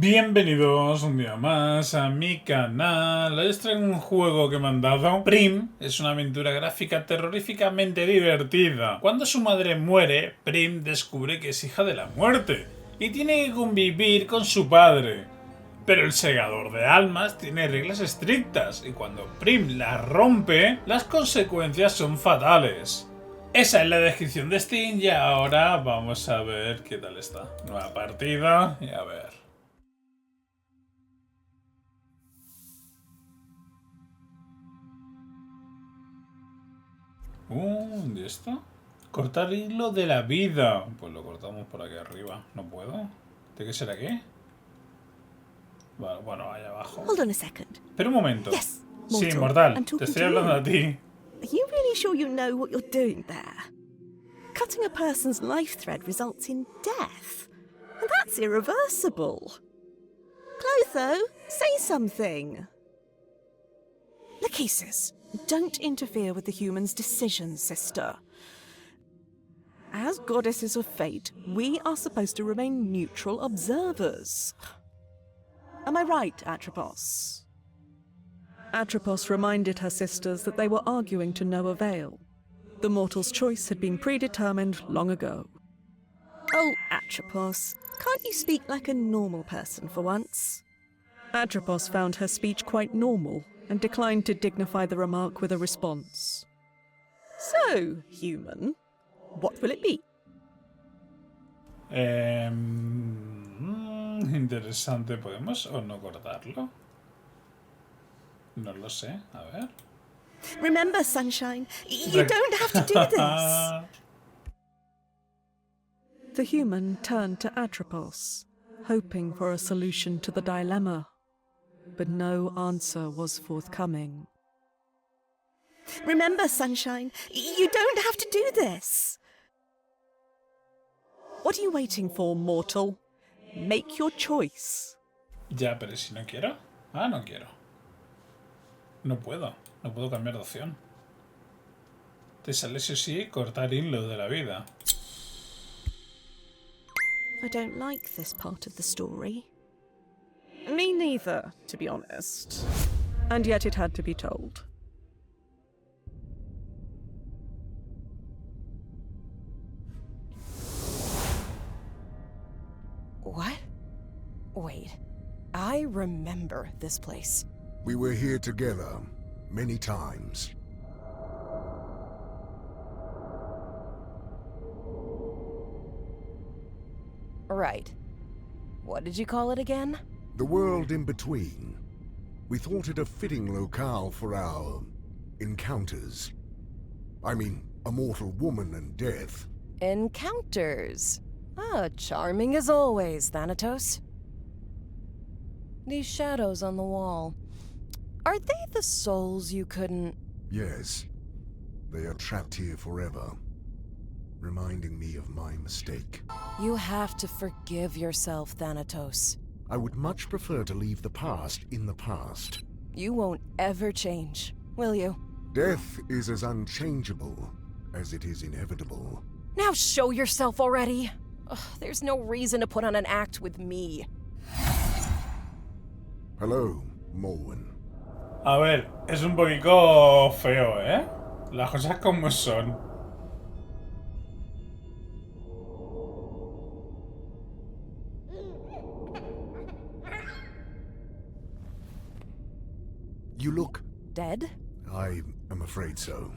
Bienvenidos un día más a mi canal. Hoy os traigo un juego que me han dado. Prim es una aventura gráfica terroríficamente divertida. Cuando su madre muere, Prim descubre que es hija de la muerte y tiene que convivir con su padre. Pero el Segador de Almas tiene reglas estrictas y cuando Prim las rompe, las consecuencias son fatales. Esa es la descripción de Steam y ahora vamos a ver qué tal está. Nueva partida y a ver. ¿Y esto? Cortar hilo de la vida. Pues lo cortamos por aquí arriba. ¿No puedo? ¿De qué será qué? Bueno, allá abajo. Hold on a second. Pero un momento. Yes, Sí, mortal. mortal. I'm Te talking estoy to hablando you. a ti. Are you really sure you know what you're doing there? Cutting a person's life thread results in death. And that's irreversible. Clotho, say something. Lachesis, don't interfere with the human's decisions, sister. As goddesses of fate, we are supposed to remain neutral observers. Am I right, Atropos? Atropos reminded her sisters that they were arguing to no avail. The mortal's choice had been predetermined long ago. Oh, Atropos, can't you speak like a normal person for once? Atropos found her speech quite normal and declined to dignify the remark with a response. So, human, what will it be? Interesante. ¿Podemos o no cortarlo? No lo sé. A ver. Remember, Sunshine, you don't have to do this. The human turned to Atropos, hoping for a solution to the dilemma, but no answer was forthcoming. Remember, Sunshine, you don't have to do this. What are you waiting for, mortal? Make your choice. Ya, pero si no quiero. No quiero. No puedo cambiar de opción. Te sale sí o sí cortar hilo de la vida. I don't like this part of the story. Me neither, to be honest. And yet it had to be told. What? Wait, I remember this place. We were here together, many times. Right. What did you call it again? The world in between. We thought it a fitting locale for our encounters. I mean, a mortal woman and death. Encounters. Charming as always, Thanatos. These shadows on the wall. Are they the souls you couldn't... Yes. They are trapped here forever, reminding me of my mistake. You have to forgive yourself, Thanatos. I would much prefer to leave the past in the past. You won't ever change, will you? Death is as unchangeable as it is inevitable. Now show yourself already! Ugh, there's no reason to put on an act with me. Hello, Morwen. A ver, es un poquito feo, ¿eh? Las cosas como son. You look... Dead? I am afraid so.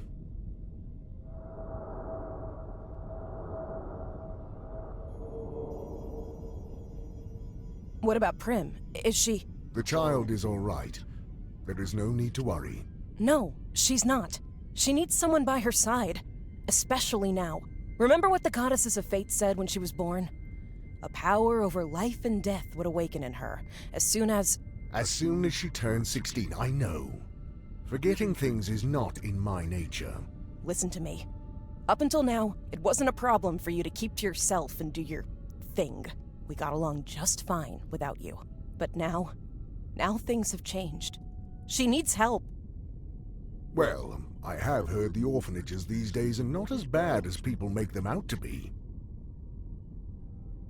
What about Prim? Is she... The child is all right. There is no need to worry. No, she's not. She needs someone by her side. Especially now. Remember what the goddesses of fate said when she was born? A power over life and death would awaken in her, as soon as... As soon as she turns 16, I know. Forgetting things is not in my nature. Listen to me. Up until now, it wasn't a problem for you to keep to yourself and do your thing. We got along just fine without you. But now things have changed. She needs help. Well, I have heard the orphanages these days are not as bad as people make them out to be.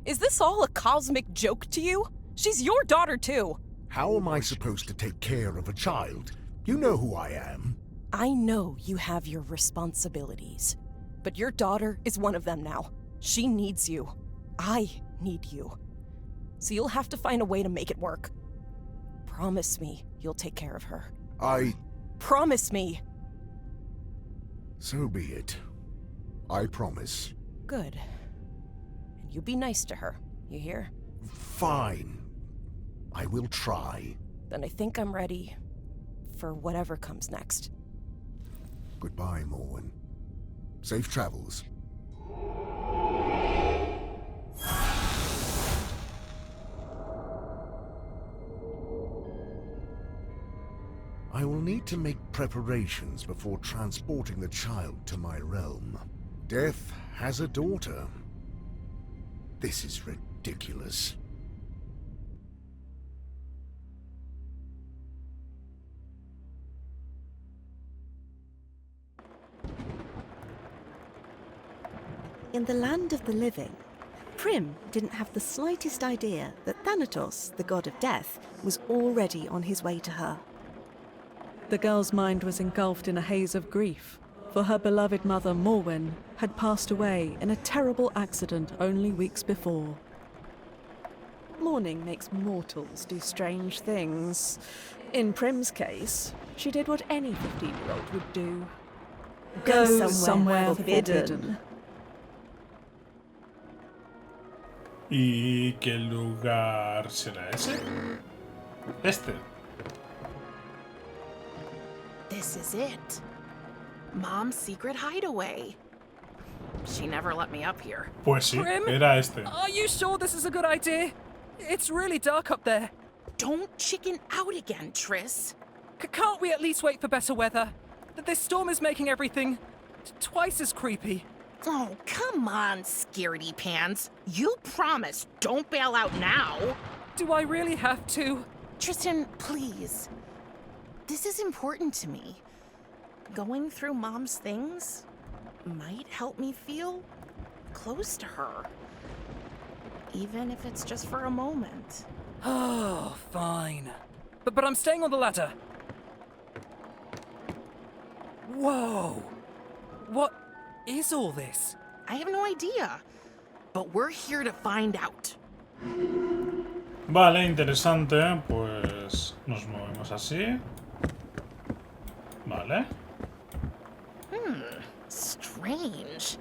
Is this all a cosmic joke to you? She's your daughter, too. How am I supposed to take care of a child? You know who I am. I know you have your responsibilities, but your daughter is one of them now. She needs you. I need you. So you'll have to find a way to make it work. Promise me you'll take care of her. Promise me! So be it. I promise. Good. And you be nice to her, you hear? Fine. I will try. Then I think I'm ready for whatever comes next. Goodbye, Morwen. Safe travels. I will need to make preparations before transporting the child to my realm. Death has a daughter. This is ridiculous. In the land of the living, Prim didn't have the slightest idea that Thanatos, the god of death, was already on his way to her. The girl's mind was engulfed in a haze of grief, for her beloved mother, Morwen, had passed away in a terrible accident only weeks before. Mourning makes mortals do strange things. In Prim's case, she did what any 15-year-old would do. Go somewhere forbidden. ¿Y qué lugar será ese? Este. This is it. Mom's secret hideaway. She never let me up here. Pues sí, Prim? era este. Are you sure this is a good idea? It's really dark up there. Don't chicken out again, Triss. Can't we at least wait for better weather? This storm is making everything twice as creepy. Oh, come on, scaredy pants. You promised don't bail out now. Do I really have to? Tristan, please. This is important to me. Going through Mom's things might help me feel close to her. Even if it's just for a moment. Oh, fine. But I'm staying on the ladder. Whoa! What is all this? I have no idea. But we're here to find out. Vale, interesante. Pues nos movemos así. Vale. Strange.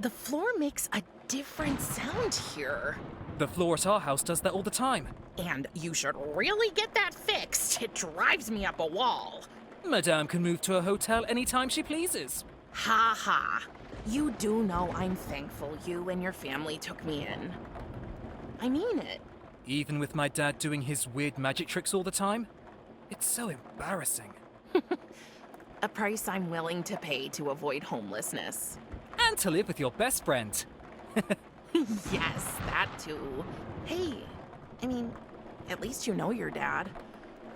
The floor makes a different sound here. The floor at our house does that all the time. And you should really get that fixed. It drives me up a wall. Madame can move to a hotel anytime she pleases. Ha ha. You do know I'm thankful you and your family took me in. I mean it. Even with my dad doing his weird magic tricks all the time? It's so embarrassing. A price I'm willing to pay to avoid homelessness. And to live with your best friend. Yes, that too. Hey, I mean, at least you know your dad.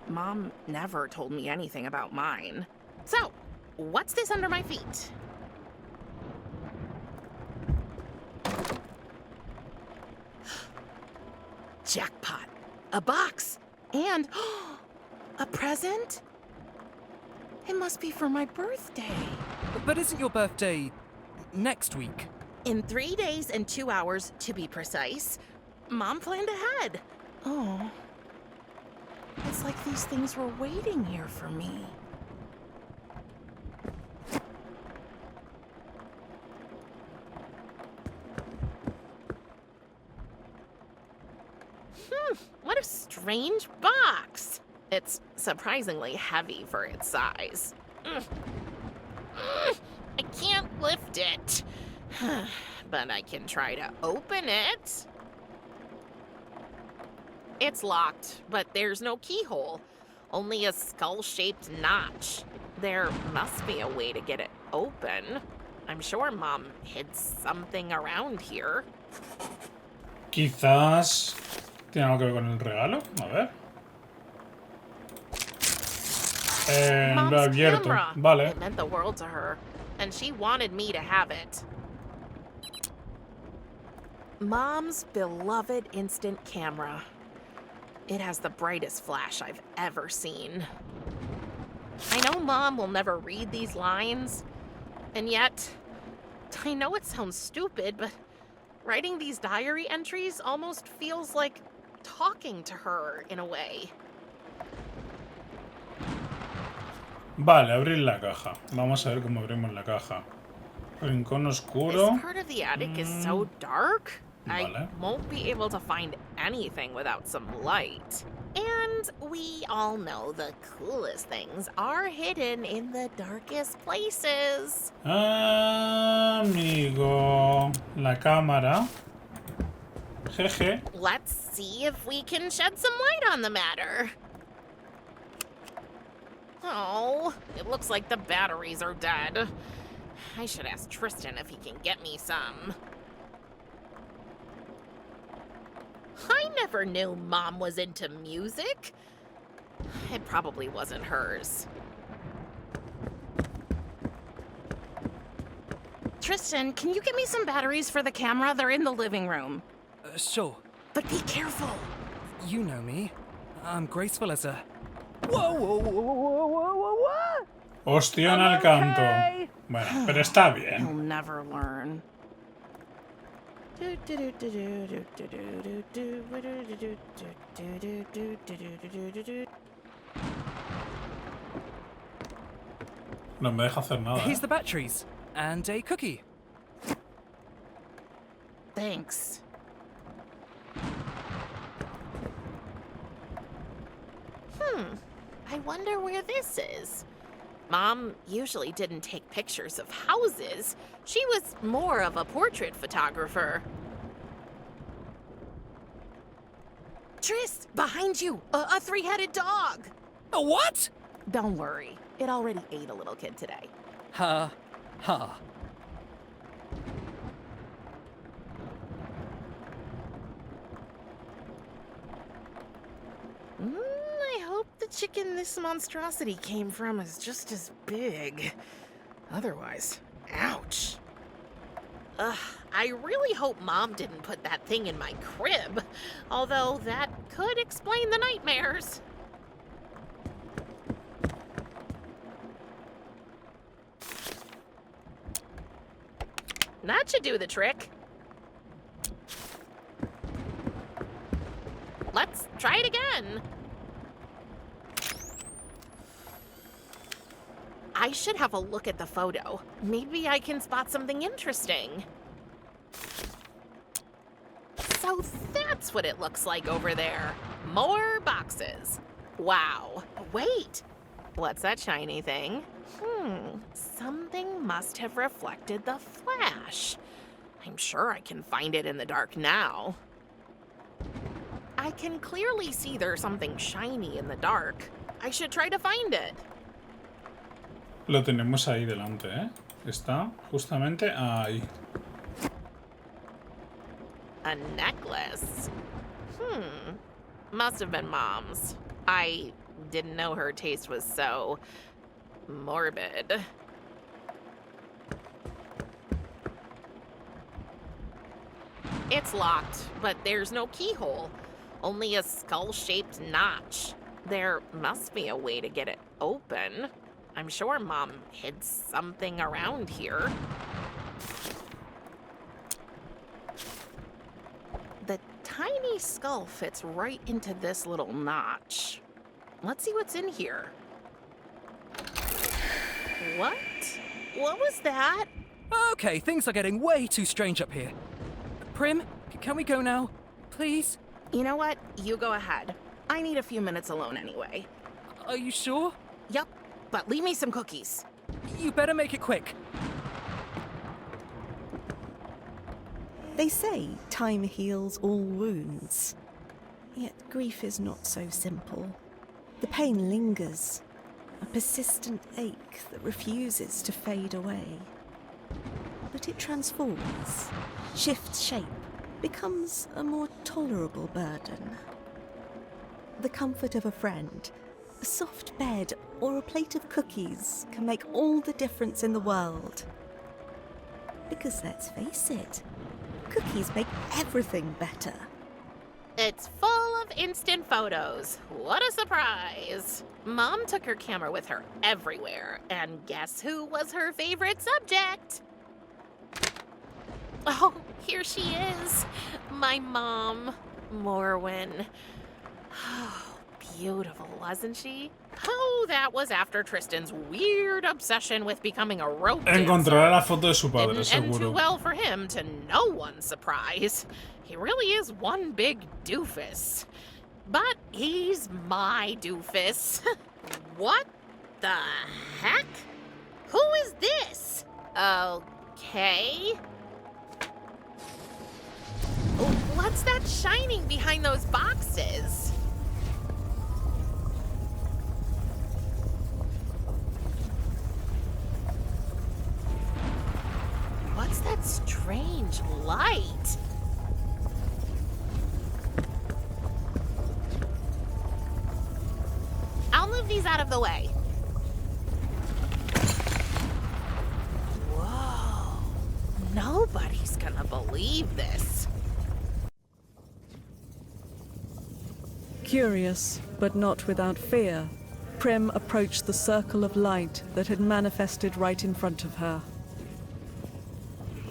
Mom never told me anything about mine. So, what's this under my feet? Jackpot. A box. And a present? It must be for my birthday. But isn't your birthday next week? In 3 days and 2 hours, to be precise. Mom planned ahead. Oh. It's like these things were waiting here for me. What a strange box. It's surprisingly heavy for its size. I can't lift it. But I can try to open it. It's locked, but there's no keyhole. Only a skull-shaped notch. There must be a way to get it open. I'm sure Mom hid something around here. Quizás tiene algo que ver con el regalo. A ver. Lo he Mom's abierto. camera. Vale. It meant the world to her, and she wanted me to have it. Mom's beloved instant camera. It has the brightest flash I've ever seen. I know Mom will never read these lines, and yet, I know it sounds stupid, but writing these diary entries almost feels like talking to her in a way. Vale, abrir la caja. Vamos a ver cómo abrimos la caja. Rincón oscuro. This part of the attic is so dark. I Vale. won't be able to find anything without some light. And we all know the coolest things are hidden in the darkest places. Amigo. La cámara. Jeje. Let's see if we can shed some light on the matter. Oh, it looks like the batteries are dead. I should ask Tristan if he can get me some. I never knew Mom was into music. It probably wasn't hers. Tristan, can you get me some batteries for the camera? They're in the living room. Sure. But be careful. You know me. I'm graceful as a... Whoa, whoa, whoa, whoa, whoa, whoa, whoa! Ostión al canto. Bueno, pero está bien. He'll never learn. No me deja hacer nada. Here's the batteries. And a cookie. Thanks. I wonder where this is. Mom usually didn't take pictures of houses. She was more of a portrait photographer. Tris, behind you! A three-headed dog! A what? Don't worry. It already ate a little kid today. Ha. Ha. I hope the chicken this monstrosity came from is just as big. Otherwise, ouch. I really hope Mom didn't put that thing in my crib, although that could explain the nightmares. That should do the trick. Let's try it again. I should have a look at the photo. Maybe I can spot something interesting. So that's what it looks like over there. More boxes. Wow. Wait. What's that shiny thing? Something must have reflected the flash. I'm sure I can find it in the dark now. I can clearly see there's something shiny in the dark. I should try to find it. Lo tenemos ahí delante, ¿eh? Está justamente ahí. A necklace. Must have been Mom's. I didn't know her taste was so morbid. It's locked, but there's no keyhole. Only a skull-shaped notch. There must be a way to get it open. I'm sure Mom hid something around here. The tiny skull fits right into this little notch. Let's see what's in here. What? What was that? Okay, things are getting way too strange up here. Prim, can we go now? Please? You know what? You go ahead. I need a few minutes alone anyway. Are you sure? Yup, but leave me some cookies. You better make it quick. They say time heals all wounds. Yet grief is not so simple. The pain lingers, a persistent ache that refuses to fade away. But it transforms, shifts shape, becomes a more tolerable burden. The comfort of a friend, a soft bed, or a plate of cookies can make all the difference in the world. Because let's face it, cookies make everything better. It's full of love instant photos. What a surprise. Mom took her camera with her everywhere, and guess who was her favorite subject? Oh, here she is. My mom, Morwen. Oh, beautiful, wasn't she? Oh, that was after Tristan's weird obsession with becoming a rope dancer. Encontrará la foto de su padre, Didn't end too seguro. well for him, to no one's surprise. He really is one big doofus. But he's my doofus. What the heck? Who is this? Okay. What's that shining behind those boxes? What's that strange light? I'll move these out of the way. Whoa. Nobody's gonna believe this. Curious, but not without fear, Prim approached the circle of light that had manifested right in front of her.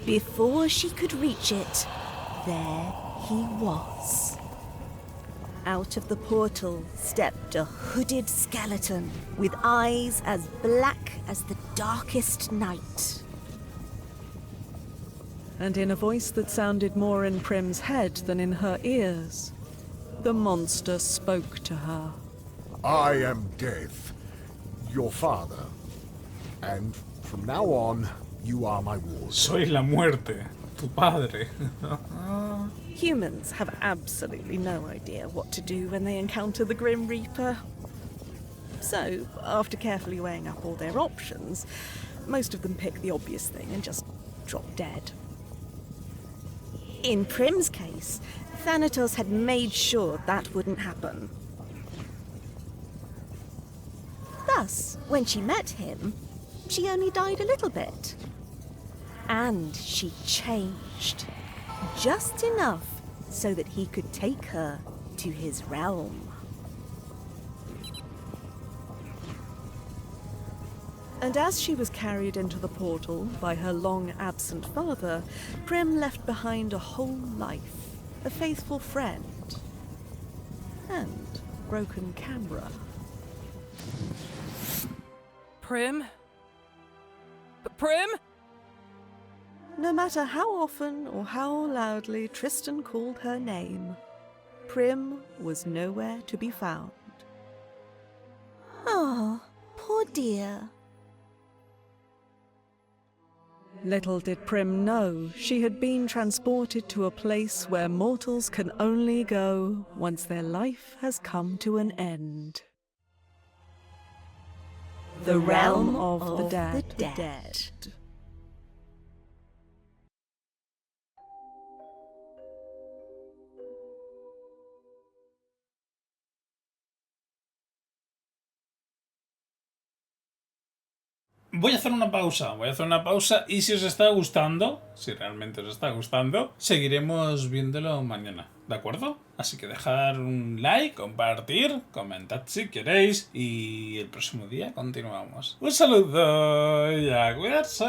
Before she could reach it, there he was. Out of the portal stepped a hooded skeleton with eyes as black as the darkest night. And in a voice that sounded more in Prim's head than in her ears, the monster spoke to her. I am Death, your father. And from now on, you are my ward. Soy la muerte, tu padre. Humans have absolutely no idea what to do when they encounter the Grim Reaper. So, after carefully weighing up all their options, most of them pick the obvious thing and just drop dead. In Prim's case, Thanatos had made sure that wouldn't happen. Thus, when she met him, she only died a little bit. And she changed. Just enough so that he could take her to his realm. And as she was carried into the portal by her long-absent father, Prim left behind a whole life, a faithful friend, and broken camera. Prim? Prim? No matter how often or how loudly Tristan called her name, Prim was nowhere to be found. Oh, poor dear. Little did Prim know she had been transported to a place where mortals can only go once their life has come to an end. The realm of the dead. Voy a hacer una pausa y si os está gustando, si realmente os está gustando, seguiremos viéndolo mañana, ¿de acuerdo? Así que dejar un like, compartir, comentad si queréis y el próximo día continuamos. Un saludo y a cuidarse.